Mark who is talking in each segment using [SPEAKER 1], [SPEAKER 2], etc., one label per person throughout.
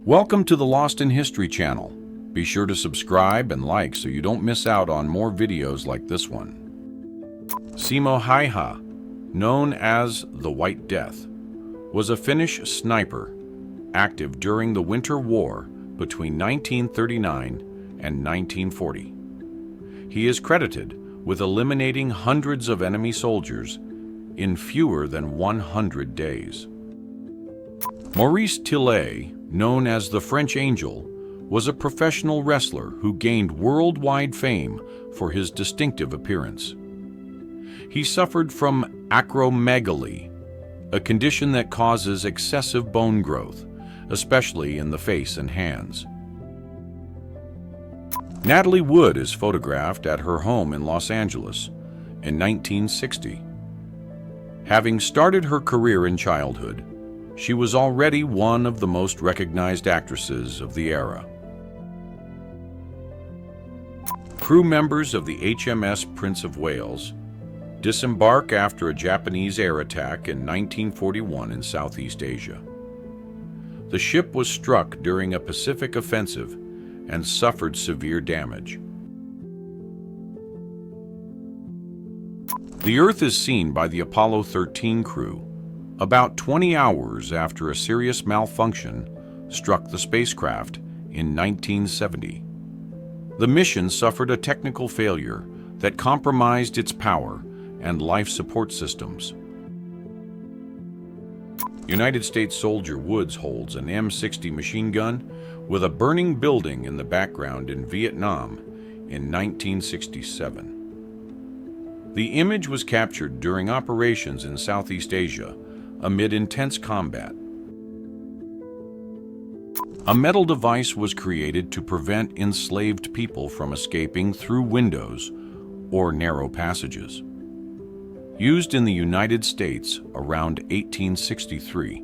[SPEAKER 1] Welcome to the Lost in History channel. Be sure to subscribe and like so you don't miss out on more videos like this one. Simo Häyhä, known as the White Death, was a Finnish sniper active during the Winter War between 1939 and 1940. He is credited with eliminating hundreds of enemy soldiers in fewer than 100 days. Maurice Tillet, known as the French Angel, was a professional wrestler who gained worldwide fame for his distinctive appearance. He suffered from acromegaly, a condition that causes excessive bone growth, especially in the face and hands. Natalie Wood is photographed at her home in Los Angeles in 1960. Having started her career in childhood, she was already one of the most recognized actresses of the era. Crew members of the HMS Prince of Wales disembark after a Japanese air attack in 1941 in Southeast Asia. The ship was struck during a Pacific offensive and suffered severe damage. The Earth is seen by the Apollo 13 crew about 20 hours after a serious malfunction struck the spacecraft in 1970. The mission suffered a technical failure that compromised its power and life support systems. United States soldier Woods holds an M60 machine gun with a burning building in the background in Vietnam in 1967. The image was captured during operations in Southeast Asia amid intense combat. A metal device was created to prevent enslaved people from escaping through windows or narrow passages. Used in the United States around 1863,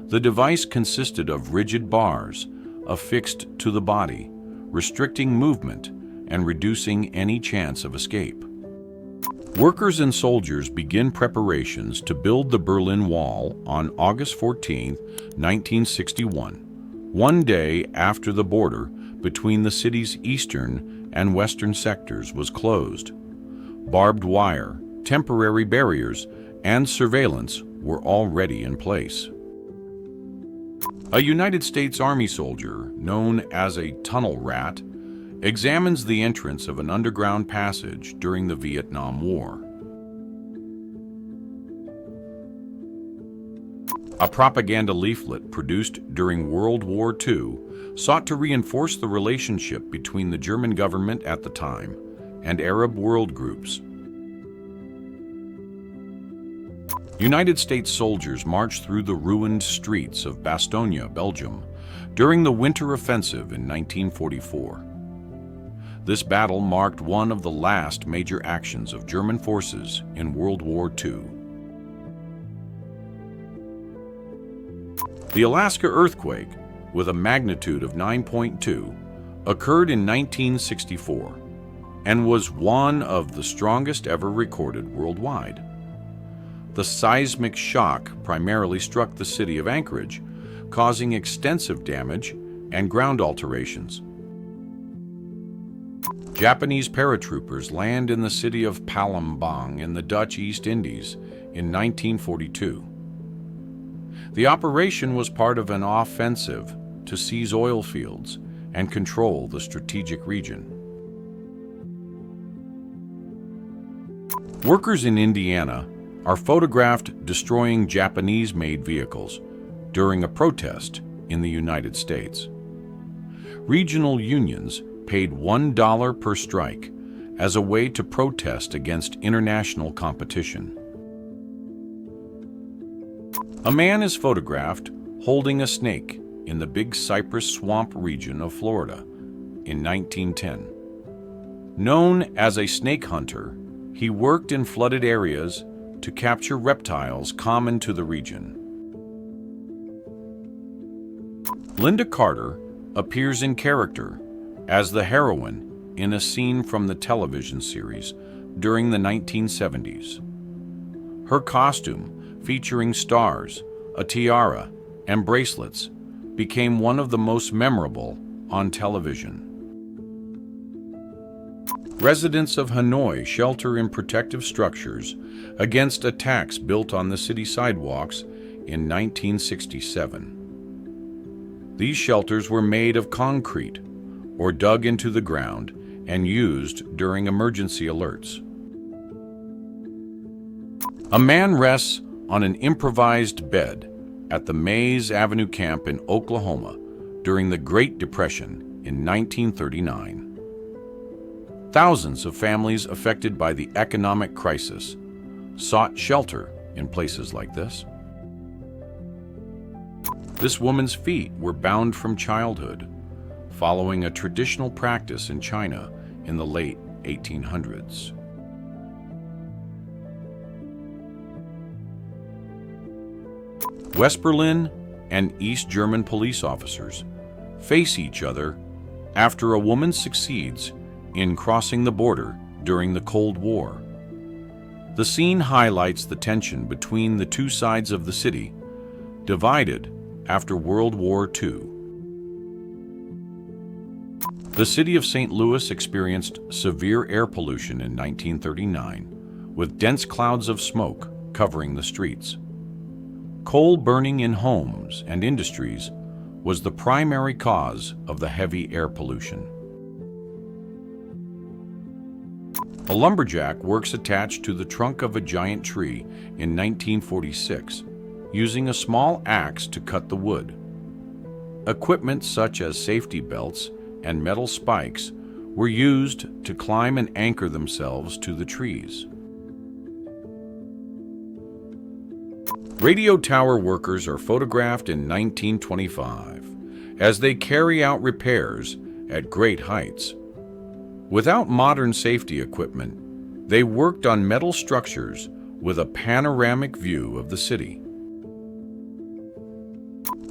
[SPEAKER 1] the device consisted of rigid bars affixed to the body, restricting movement and reducing any chance of escape. Workers and soldiers begin preparations to build the Berlin Wall on August 14, 1961, one day after the border between the city's eastern and western sectors was closed. Barbed wire, temporary barriers, and surveillance were already in place. A United States Army soldier, known as a tunnel rat, examines the entrance of an underground passage during the Vietnam War. A propaganda leaflet produced during World War II sought to reinforce the relationship between the German government at the time and Arab world groups. United States soldiers marched through the ruined streets of Bastogne, Belgium, during the Winter Offensive in 1944. This battle marked one of the last major actions of German forces in World War II. The Alaska earthquake, with a magnitude of 9.2, occurred in 1964 and was one of the strongest ever recorded worldwide. The seismic shock primarily struck the city of Anchorage, causing extensive damage and ground alterations. Japanese paratroopers land in the city of Palembang in the Dutch East Indies in 1942. The operation was part of an offensive to seize oil fields and control the strategic region. Workers in Indiana are photographed destroying Japanese-made vehicles during a protest in the United States. Regional unions paid $1 per strike as a way to protest against international competition. A man is photographed holding a snake in the Big Cypress Swamp region of Florida in 1910. Known as a snake hunter, he worked in flooded areas to capture reptiles common to the region. Linda Carter appears in character as the heroine in a scene from the television series during the 1970s. Her costume, featuring stars, a tiara, and bracelets, became one of the most memorable on television. Residents of Hanoi shelter in protective structures against attacks built on the city sidewalks in 1967. These shelters were made of concrete or dug into the ground and used during emergency alerts. A man rests on an improvised bed at the Mays Avenue camp in Oklahoma during the Great Depression in 1939. Thousands of families affected by the economic crisis sought shelter in places like this. This woman's feet were bound from childhood, following a traditional practice in China in the late 1800s. West Berlin and East German police officers face each other after a woman succeeds in crossing the border during the Cold War. The scene highlights the tension between the two sides of the city, divided after World War II. The city of St. Louis experienced severe air pollution in 1939, with dense clouds of smoke covering the streets. Coal burning in homes and industries was the primary cause of the heavy air pollution. A lumberjack works attached to the trunk of a giant tree in 1946, using a small axe to cut the wood. Equipment such as safety belts and metal spikes were used to climb and anchor themselves to the trees. Radio tower workers are photographed in 1925 as they carry out repairs at great heights. Without modern safety equipment, they worked on metal structures with a panoramic view of the city.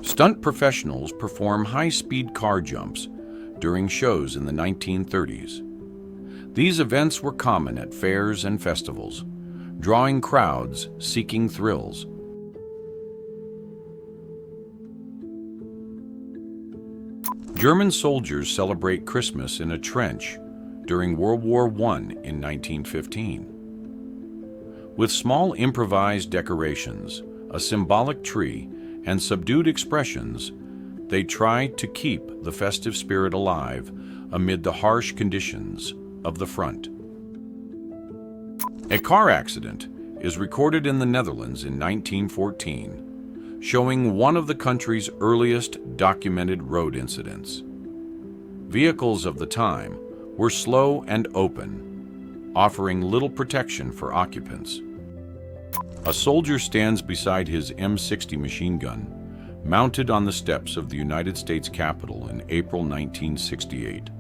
[SPEAKER 1] Stunt professionals perform high-speed car jumps during shows in the 1930s. These events were common at fairs and festivals, drawing crowds seeking thrills. German soldiers celebrate Christmas in a trench during World War I in 1915. With small improvised decorations, a symbolic tree, and subdued expressions, they try to keep the festive spirit alive amid the harsh conditions of the front. A car accident is recorded in the Netherlands in 1914, showing one of the country's earliest documented road incidents. Vehicles of the time were slow and open, offering little protection for occupants. A soldier stands beside his M60 machine gun, mounted on the steps of the United States Capitol in April 1968.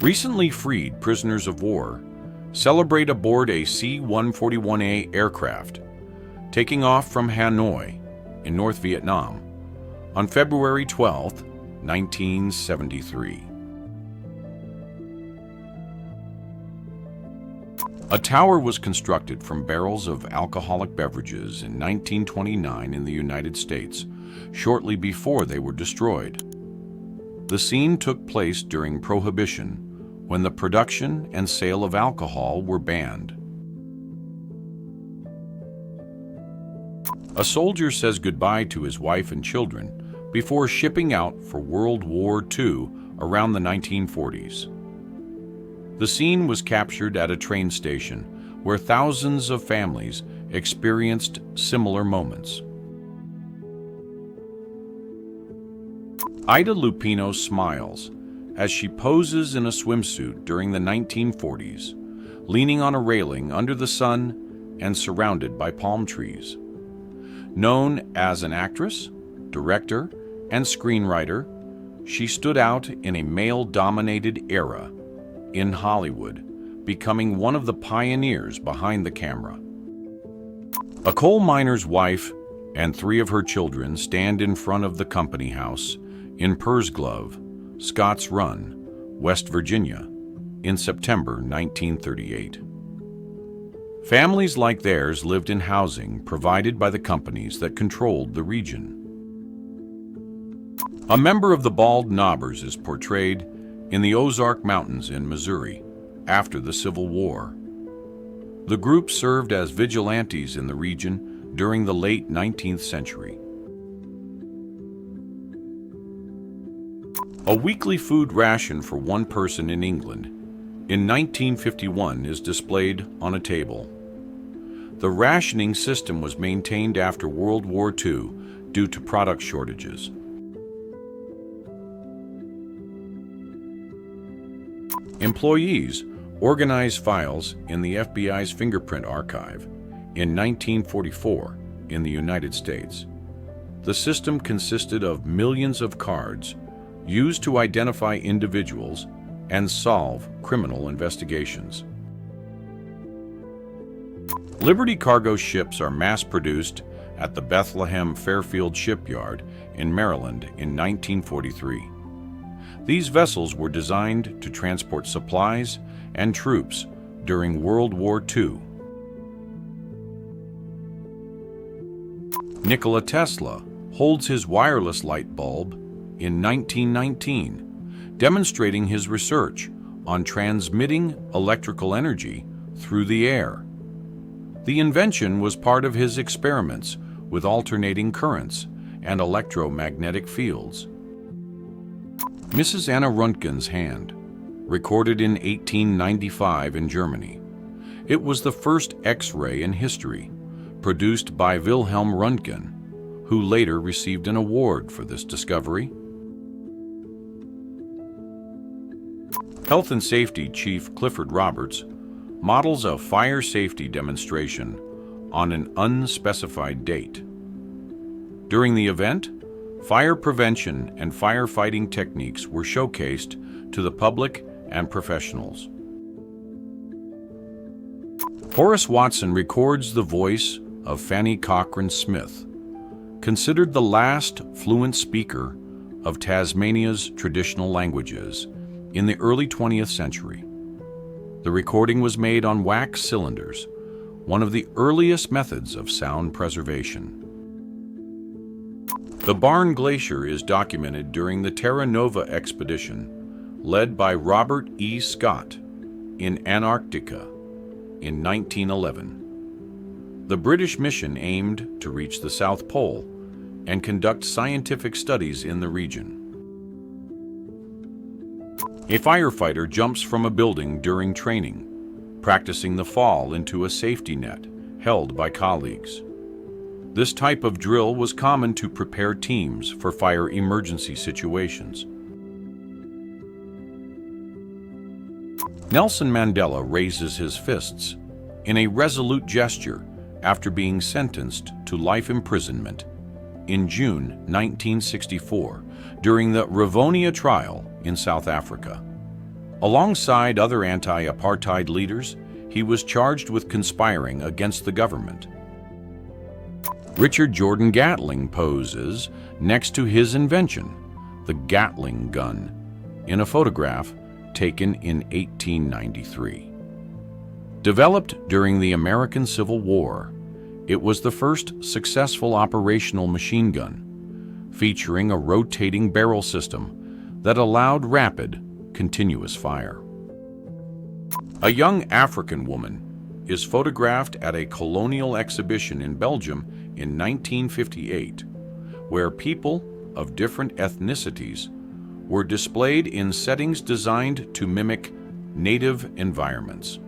[SPEAKER 1] Recently freed prisoners of war celebrate aboard a C-141A aircraft, taking off from Hanoi in North Vietnam on February 12, 1973. A tower was constructed from barrels of alcoholic beverages in 1929 in the United States, shortly before they were destroyed. The scene took place during Prohibition, when the production and sale of alcohol were banned. A soldier says goodbye to his wife and children before shipping out for World War II around the 1940s. The scene was captured at a train station where thousands of families experienced similar moments. Ida Lupino smiles as she poses in a swimsuit during the 1940s, leaning on a railing under the sun and surrounded by palm trees. Known as an actress, director, and screenwriter, she stood out in a male-dominated era in Hollywood, becoming one of the pioneers behind the camera. A coal miner's wife and 3 of her children stand in front of the company house in Pursglove, Scotts Run, West Virginia, in September 1938. Families like theirs lived in housing provided by the companies that controlled the region. A member of the Bald Knobbers is portrayed in the Ozark Mountains in Missouri after the Civil War. The group served as vigilantes in the region during the late 19th century. A weekly food ration for one person in England in 1951 is displayed on a table. The rationing system was maintained after World War II due to product shortages. Employees organized files in the FBI's fingerprint archive in 1944 in the United States. The system consisted of millions of cards used to identify individuals and solve criminal investigations. Liberty cargo ships are mass-produced at the Bethlehem Fairfield Shipyard in Maryland in 1943. These vessels were designed to transport supplies and troops during World War II. Nikola Tesla holds his wireless light bulb in 1919, demonstrating his research on transmitting electrical energy through the air. The invention was part of his experiments with alternating currents and electromagnetic fields. Mrs. Anna Röntgen's hand, recorded in 1895 in Germany. It was the first X-ray in history, produced by Wilhelm Röntgen, who later received an award for this discovery. Health and Safety Chief Clifford Roberts models a fire safety demonstration on an unspecified date. During the event, fire prevention and firefighting techniques were showcased to the public and professionals. Horace Watson records the voice of Fanny Cochrane Smith, considered the last fluent speaker of Tasmania's traditional languages in the early 20th century. The recording was made on wax cylinders, one of the earliest methods of sound preservation. The Barne Glacier is documented during the Terra Nova expedition led by Robert E. Scott in Antarctica in 1911. The British mission aimed to reach the South Pole and conduct scientific studies in the region. A firefighter jumps from a building during training, practicing the fall into a safety net held by colleagues. This type of drill was common to prepare teams for fire emergency situations. Nelson Mandela raises his fists in a resolute gesture after being sentenced to life imprisonment in June 1964 during the Rivonia trial in South Africa. Alongside other anti-apartheid leaders, he was charged with conspiring against the government. Richard Jordan Gatling poses next to his invention, the Gatling gun, in a photograph taken in 1893. Developed during the American Civil War, it was the first successful operational machine gun, featuring a rotating barrel system that allowed rapid, continuous fire. A young African woman is photographed at a colonial exhibition in Belgium in 1958, where people of different ethnicities were displayed in settings designed to mimic native environments.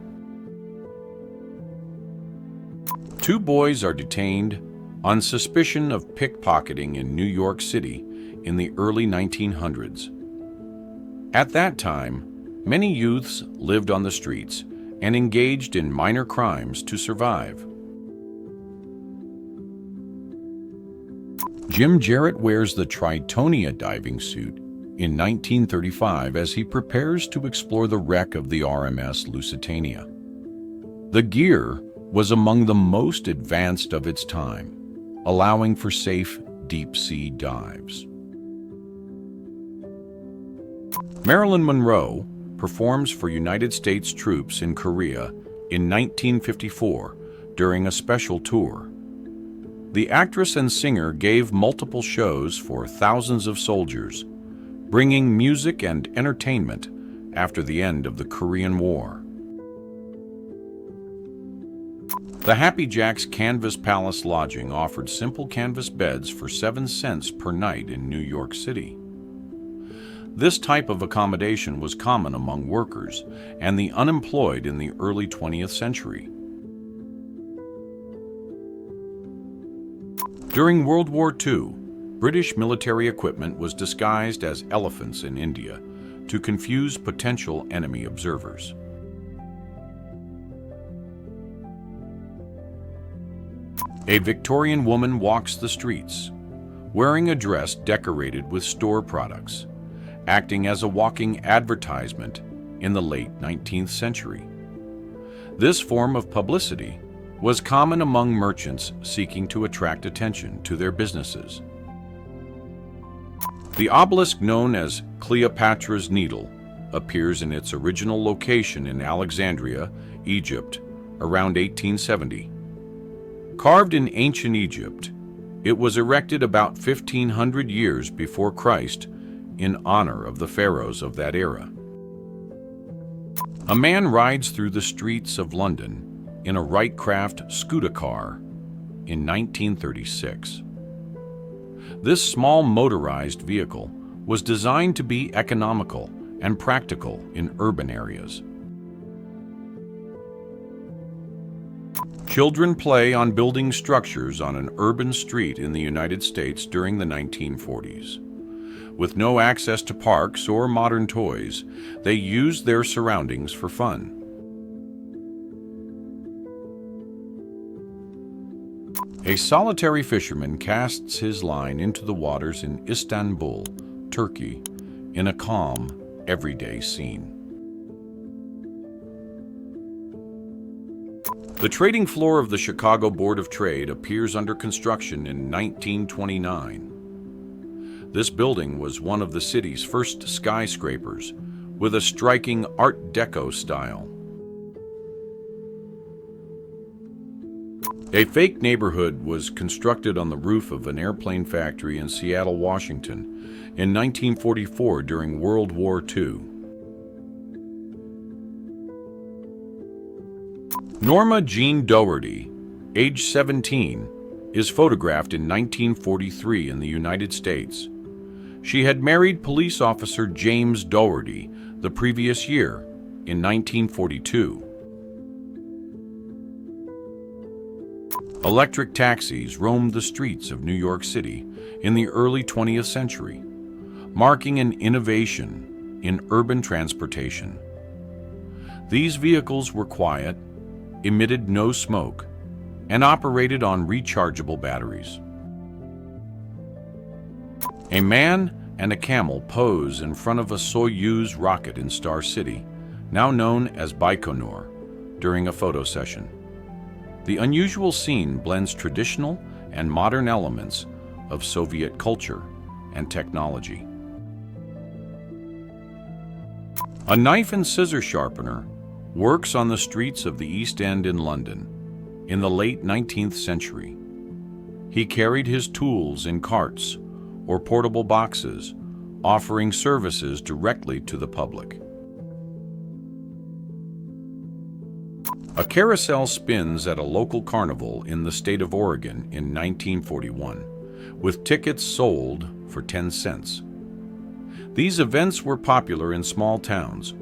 [SPEAKER 1] Two boys are detained on suspicion of pickpocketing in New York City in the early 1900s. At that time, many youths lived on the streets and engaged in minor crimes to survive. Jim Jarrett wears the Tritonia diving suit in 1935 as he prepares to explore the wreck of the RMS Lusitania. The gear was among the most advanced of its time, allowing for safe deep-sea dives. Marilyn Monroe performs for United States troops in Korea in 1954 during a special tour. The actress and singer gave multiple shows for thousands of soldiers, bringing music and entertainment after the end of the Korean War. The Happy Jack's Canvas Palace Lodging offered simple canvas beds for 7 cents per night in New York City. This type of accommodation was common among workers and the unemployed in the early 20th century. During World War II, British military equipment was disguised as elephants in India to confuse potential enemy observers. A Victorian woman walks the streets, wearing a dress decorated with store products, acting as a walking advertisement in the late 19th century. This form of publicity was common among merchants seeking to attract attention to their businesses. The obelisk known as Cleopatra's Needle appears in its original location in Alexandria, Egypt, around 1870. Carved in ancient Egypt, it was erected about 1,500 years before Christ in honor of the pharaohs of that era. A man rides through the streets of London in a Wright-Craft Scuda car in 1936. This small motorized vehicle was designed to be economical and practical in urban areas. Children play on building structures on an urban street in the United States during the 1940s. With no access to parks or modern toys, they used their surroundings for fun. A solitary fisherman casts his line into the waters in Istanbul, Turkey, in a calm, everyday scene. The trading floor of the Chicago Board of Trade appears under construction in 1929. This building was one of the city's first skyscrapers, with a striking Art Deco style. A fake neighborhood was constructed on the roof of an airplane factory in Seattle, Washington, in 1944 during World War II. Norma Jean Dougherty, age 17, is photographed in 1943 in the United States. She had married police officer James Dougherty the previous year, in 1942. Electric taxis roamed the streets of New York City in the early 20th century, marking an innovation in urban transportation. These vehicles were quiet, emitted no smoke, and operated on rechargeable batteries. A man and a camel pose in front of a Soyuz rocket in Star City, now known as Baikonur, during a photo session. The unusual scene blends traditional and modern elements of Soviet culture and technology. A knife and scissor sharpener works on the streets of the East End in London in the late 19th century. He carried his tools in carts or portable boxes, offering services directly to the public. A carousel spins at a local carnival in the state of Oregon in 1941, with tickets sold for 10 cents. These events were popular in small towns,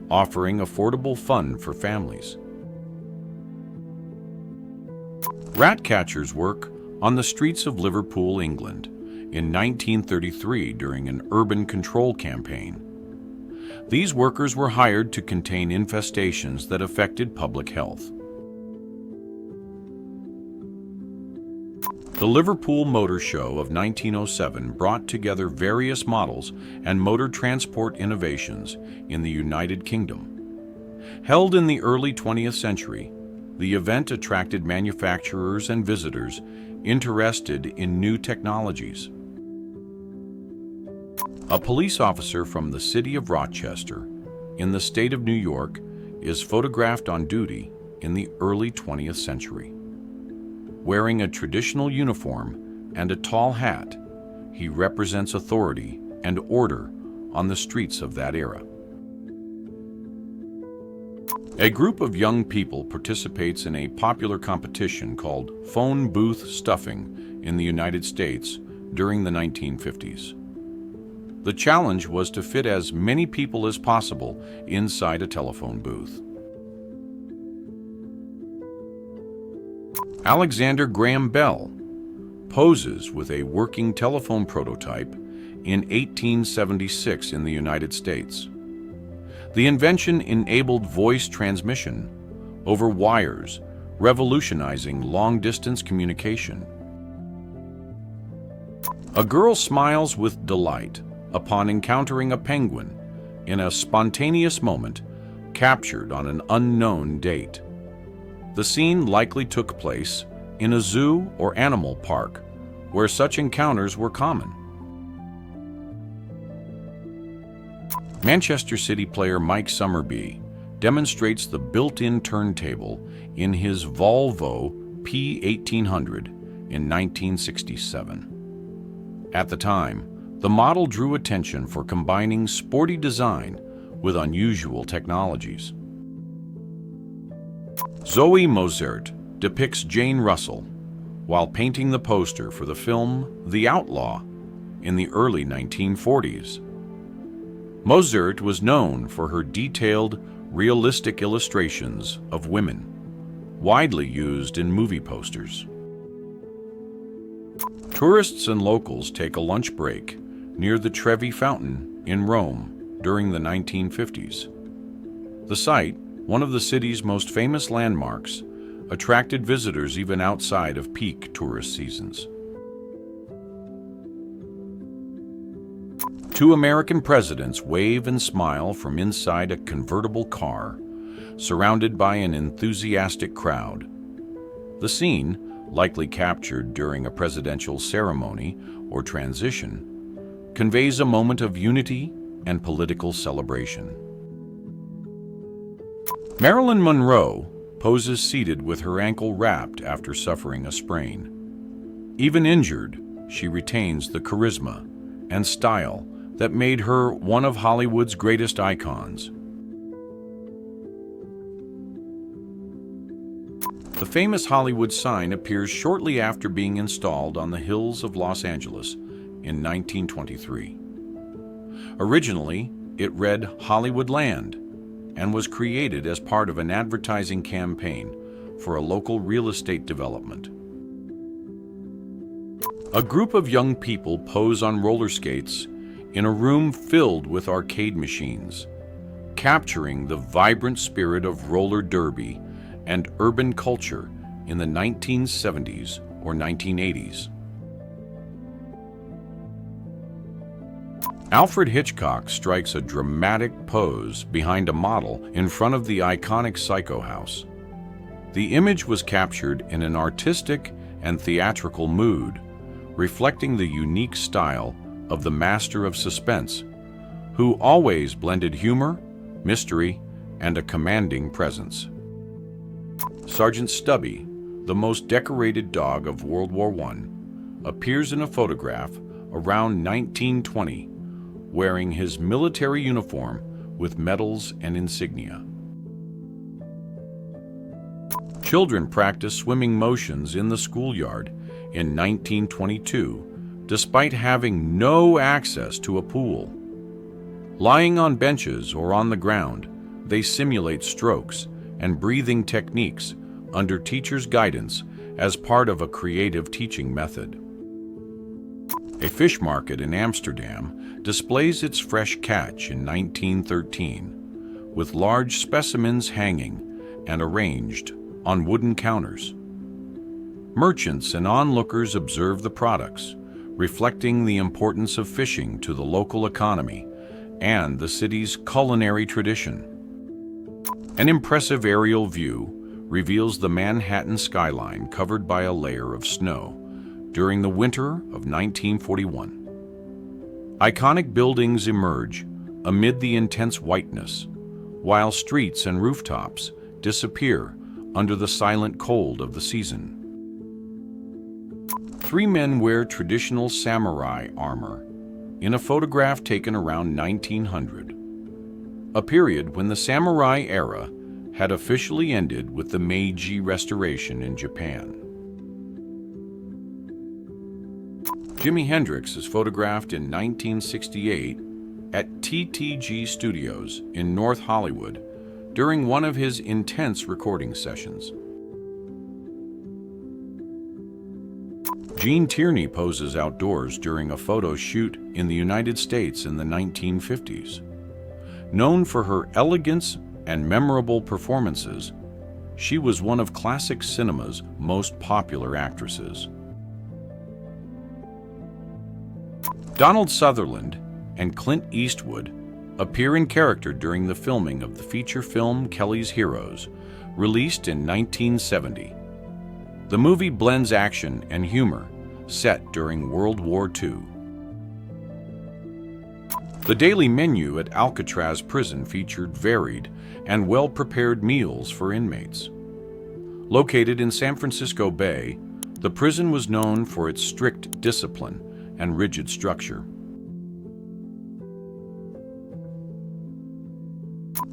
[SPEAKER 1] offering affordable fun for families. Rat catchers work on the streets of Liverpool, England, in 1933 during an urban control campaign. These workers were hired to contain infestations that affected public health. The Liverpool Motor Show of 1907 brought together various models and motor transport innovations in the United Kingdom. Held in the early 20th century, the event attracted manufacturers and visitors interested in new technologies. A police officer from the city of Rochester, in the state of New York, is photographed on duty in the early 20th century. Wearing a traditional uniform and a tall hat, he represents authority and order on the streets of that era. A group of young people participates in a popular competition called phone booth stuffing in the United States during the 1950s. The challenge was to fit as many people as possible inside a telephone booth. Alexander Graham Bell poses with a working telephone prototype in 1876 in the United States. The invention enabled voice transmission over wires, revolutionizing long-distance communication. A girl smiles with delight upon encountering a penguin in a spontaneous moment captured on an unknown date. The scene likely took place in a zoo or animal park, where such encounters were common. Manchester City player Mike Summerbee demonstrates the built-in turntable in his Volvo P1800 in 1967. At the time, the model drew attention for combining sporty design with unusual technologies. Zoe Mozart depicts Jane Russell while painting the poster for the film The Outlaw in the early 1940s. Mozart was known for her detailed, realistic illustrations of women, widely used in movie posters. Tourists and locals take a lunch break near the Trevi Fountain in Rome during the 1950s. The site, one of the city's most famous landmarks, attracted visitors even outside of peak tourist seasons. Two American presidents wave and smile from inside a convertible car, surrounded by an enthusiastic crowd. The scene, likely captured during a presidential ceremony or transition, conveys a moment of unity and political celebration. Marilyn Monroe poses seated with her ankle wrapped after suffering a sprain. Even injured, she retains the charisma and style that made her one of Hollywood's greatest icons. The famous Hollywood sign appears shortly after being installed on the hills of Los Angeles in 1923. Originally, it read Hollywood Land and was created as part of an advertising campaign for a local real estate development. A group of young people pose on roller skates in a room filled with arcade machines, capturing the vibrant spirit of roller derby and urban culture in the 1970s or 1980s. Alfred Hitchcock strikes a dramatic pose behind a model in front of the iconic Psycho House. The image was captured in an artistic and theatrical mood, reflecting the unique style of the master of suspense, who always blended humor, mystery, and a commanding presence. Sergeant Stubby, the most decorated dog of World War I, appears in a photograph around 1920, wearing his military uniform with medals and insignia. Children practice swimming motions in the schoolyard in 1922, despite having no access to a pool. Lying on benches or on the ground, they simulate strokes and breathing techniques under teachers' guidance as part of a creative teaching method. A fish market in Amsterdam displays its fresh catch in 1913, with large specimens hanging and arranged on wooden counters. Merchants and onlookers observe the products, reflecting the importance of fishing to the local economy and the city's culinary tradition. An impressive aerial view reveals the Manhattan skyline covered by a layer of snow during the winter of 1941. Iconic buildings emerge amid the intense whiteness, while streets and rooftops disappear under the silent cold of the season. Three men wear traditional samurai armor in a photograph taken around 1900, a period when the samurai era had officially ended with the Meiji Restoration in Japan. Jimi Hendrix is photographed in 1968 at TTG Studios in North Hollywood during one of his intense recording sessions. Gene Tierney poses outdoors during a photo shoot in the United States in the 1950s. Known for her elegance and memorable performances, she was one of classic cinema's most popular actresses. Donald Sutherland and Clint Eastwood appear in character during the filming of the feature film Kelly's Heroes, released in 1970. The movie blends action and humor, set during World War II. The daily menu at Alcatraz prison featured varied and well-prepared meals for inmates. Located in San Francisco Bay, the prison was known for its strict discipline and rigid structure.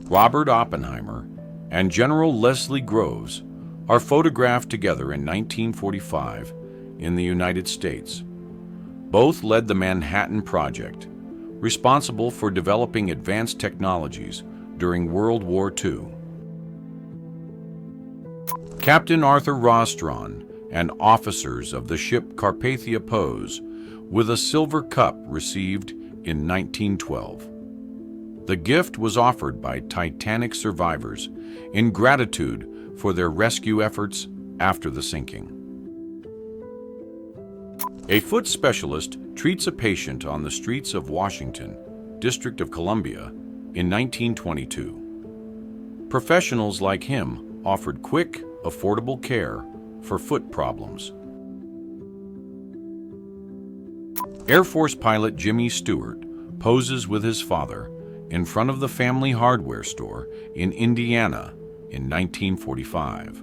[SPEAKER 1] Robert Oppenheimer and General Leslie Groves are photographed together in 1945 in the United States. Both led the Manhattan Project, responsible for developing advanced technologies during World War II. Captain Arthur Rostron and officers of the ship Carpathia pose with a silver cup received in 1912. The gift was offered by Titanic survivors in gratitude for their rescue efforts after the sinking. A foot specialist treats a patient on the streets of Washington, District of Columbia, in 1922. Professionals like him offered quick, affordable care for foot problems. Air Force pilot Jimmy Stewart poses with his father in front of the family hardware store in Indiana in 1945.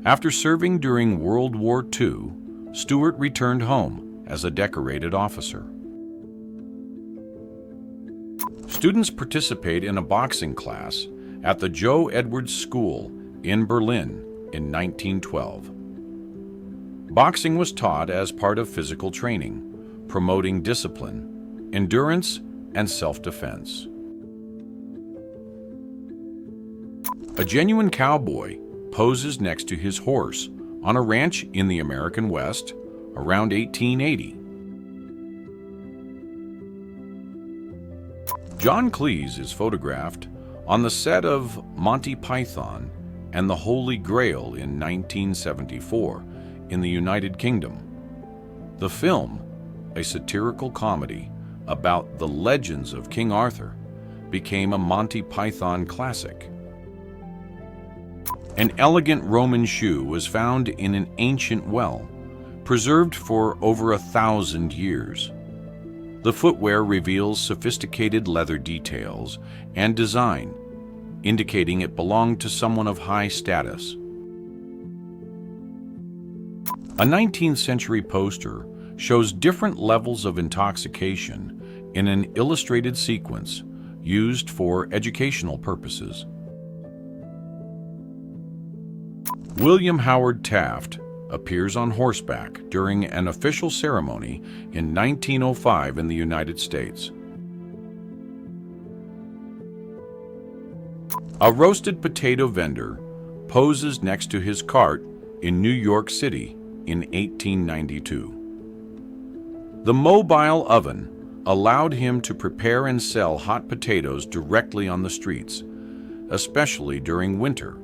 [SPEAKER 1] After serving during World War II, Stewart returned home as a decorated officer. Students participate in a boxing class at the Joe Edwards School in Berlin in 1912. Boxing was taught as part of physical training, promoting discipline, endurance, and self-defense. A genuine cowboy poses next to his horse on a ranch in the American West around 1880. John Cleese is photographed on the set of Monty Python and the Holy Grail in 1974 in the United Kingdom. The film, a satirical comedy about the legends of King Arthur, became a Monty Python classic. An elegant Roman shoe was found in an ancient well, preserved for over 1,000 years. The footwear reveals sophisticated leather details and design, indicating it belonged to someone of high status. A 19th century poster shows different levels of intoxication in an illustrated sequence used for educational purposes. William Howard Taft appears on horseback during an official ceremony in 1905 in the United States. A roasted potato vendor poses next to his cart in New York City in 1892. The mobile oven allowed him to prepare and sell hot potatoes directly on the streets, especially during winter